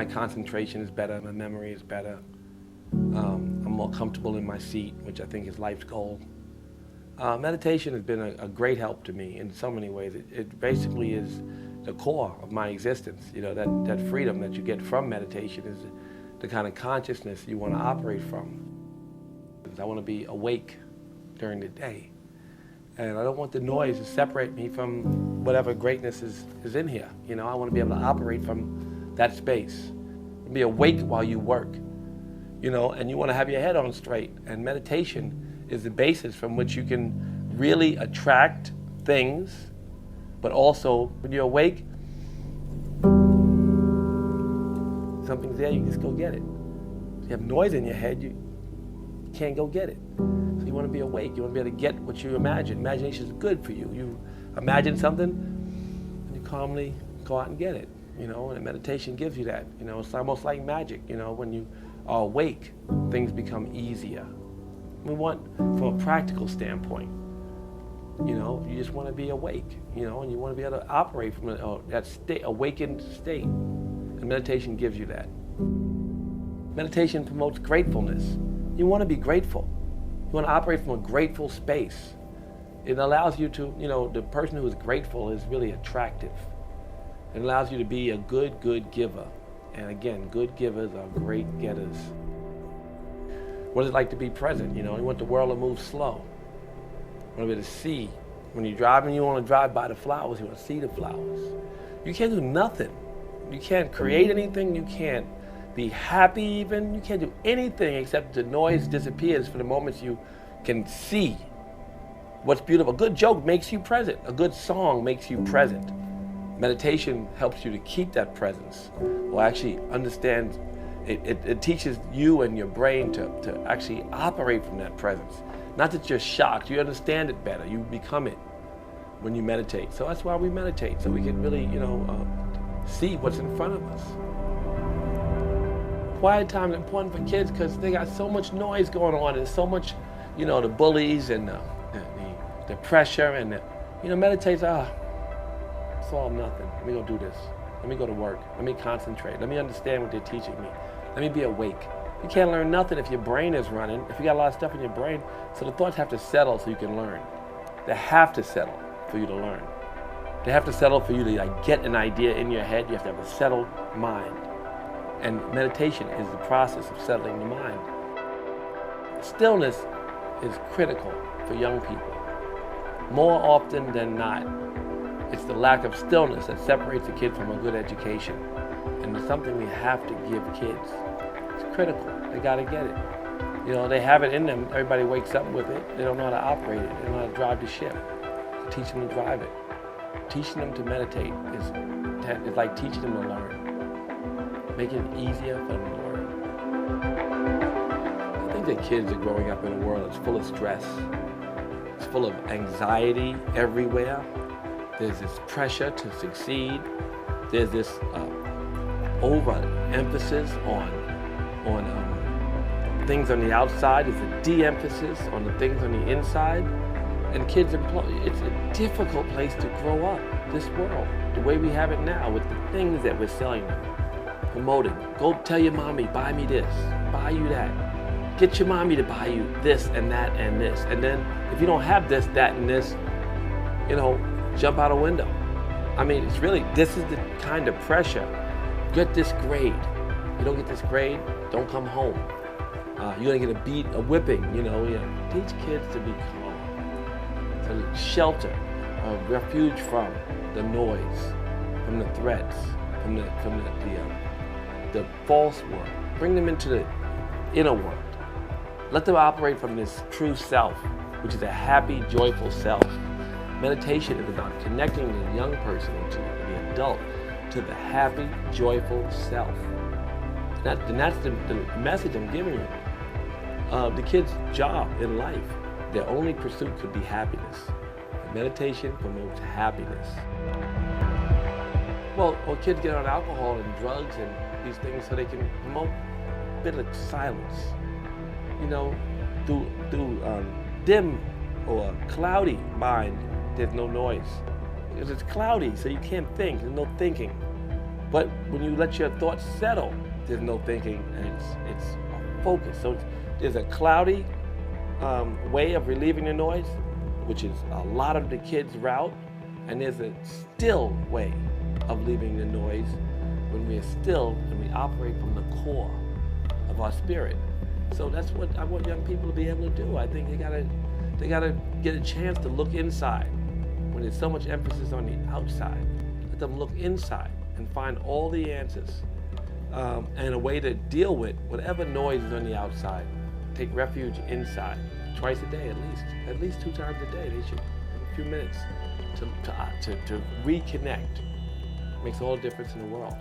My concentration is better, my memory is better. I'm more comfortable in my seat, which I think is life's goal. Meditation has been a great help to me in so many ways. It basically is the core of my existence. You know, that freedom that you get from meditation is the kind of consciousness you want to operate from. I want to be awake during the day. And I don't want the noise to separate me from whatever greatness is in here. You know, I want to be able to operate from that space. Be awake while you work, you know, and you want to have your head on straight. And meditation is the basis from which you can really attract things, but also when you're awake, something's there, you just go get it. If you have noise in your head, you can't go get it. So you want to be awake. You want to be able to get what you imagine. Imagination is good for you. You imagine something, and you calmly go out and get it. You know, and meditation gives you that. You know, it's almost like magic. You know, when you are awake, things become easier. We want, from a practical standpoint, you know, you just want to be awake. You know, and you want to be able to operate from that state, awakened state. And meditation gives you that. Meditation promotes gratefulness. You want to be grateful. You want to operate from a grateful space. It allows you to, you know, the person who is grateful is really attractive. It allows you to be a good giver. And again, good givers are great getters. What is it like to be present? You know, you want the world to move slow. You want to be able to see. When you're driving, you want to drive by the flowers. You want to see the flowers. You can't do nothing. You can't create anything. You can't be happy even. You can't do anything except the noise disappears for the moments you can see what's beautiful. A good joke makes you present. A good song makes you present. Meditation helps you to keep that presence, or actually understand. It teaches you and your brain to actually operate from that presence. Not that you're shocked, you understand it better. You become it when you meditate. So that's why we meditate, so we can really, you know, see what's in front of us. Quiet time is important for kids because they got so much noise going on and so much, you know, the bullies and the pressure and you know, meditate's, it's all nothing. Let me go do this. Let me go to work. Let me concentrate. Let me understand what they're teaching me. Let me be awake. You can't learn nothing if your brain is running, if you got a lot of stuff in your brain. So the thoughts have to settle so you can learn. They have to settle for you to learn. They have to settle for you to like get an idea in your head. You have to have a settled mind. And meditation is the process of settling the mind. Stillness is critical for young people. More often than not, it's the lack of stillness that separates a kid from a good education. And it's something we have to give kids. It's critical. They got to get it. You know, they have it in them. Everybody wakes up with it. They don't know how to operate it. They don't know how to drive the ship. Teach them to drive it. Teaching them to meditate is like teaching them to learn. Making it easier for them to learn. I think that kids are growing up in a world that's full of stress. It's full of anxiety everywhere. There's this pressure to succeed. There's this overemphasis on things on the outside. There's a de-emphasis on the things on the inside. And kids, it's a difficult place to grow up, this world, the way we have it now with the things that we're selling them, promoting. Go tell your mommy, buy me this, buy you that. Get your mommy to buy you this and that and this. And then if you don't have this, that, and this, you know, jump out a window. I mean, it's really, this is the kind of pressure. Get this grade. You don't get this grade, don't come home. You're gonna get a whipping, you know. Teach kids to be calm, to shelter, a refuge from the noise, from the threats, from the false world. Bring them into the inner world. Let them operate from this true self, which is a happy, joyful self. Meditation is about connecting the young person to the adult, to the happy, joyful self. And that's the message I'm giving you. The kid's job in life, their only pursuit could be happiness. Meditation promotes happiness. Well, kids get on alcohol and drugs and these things so they can promote a bit of silence. You know, through dim or cloudy mind, there's no noise. Because it's cloudy, so you can't think, there's no thinking. But when you let your thoughts settle, there's no thinking, and it's a focus. So there's a cloudy way of relieving the noise, which is a lot of the kids' route, and there's a still way of leaving the noise when we are still and we operate from the core of our spirit. So that's what I want young people to be able to do. I think they gotta get a chance to look inside when there's so much emphasis on the outside. Let them look inside and find all the answers and a way to deal with whatever noise is on the outside. Take refuge inside twice a day at least 2 times a day. They should have a few minutes to reconnect. Makes all the difference in the world.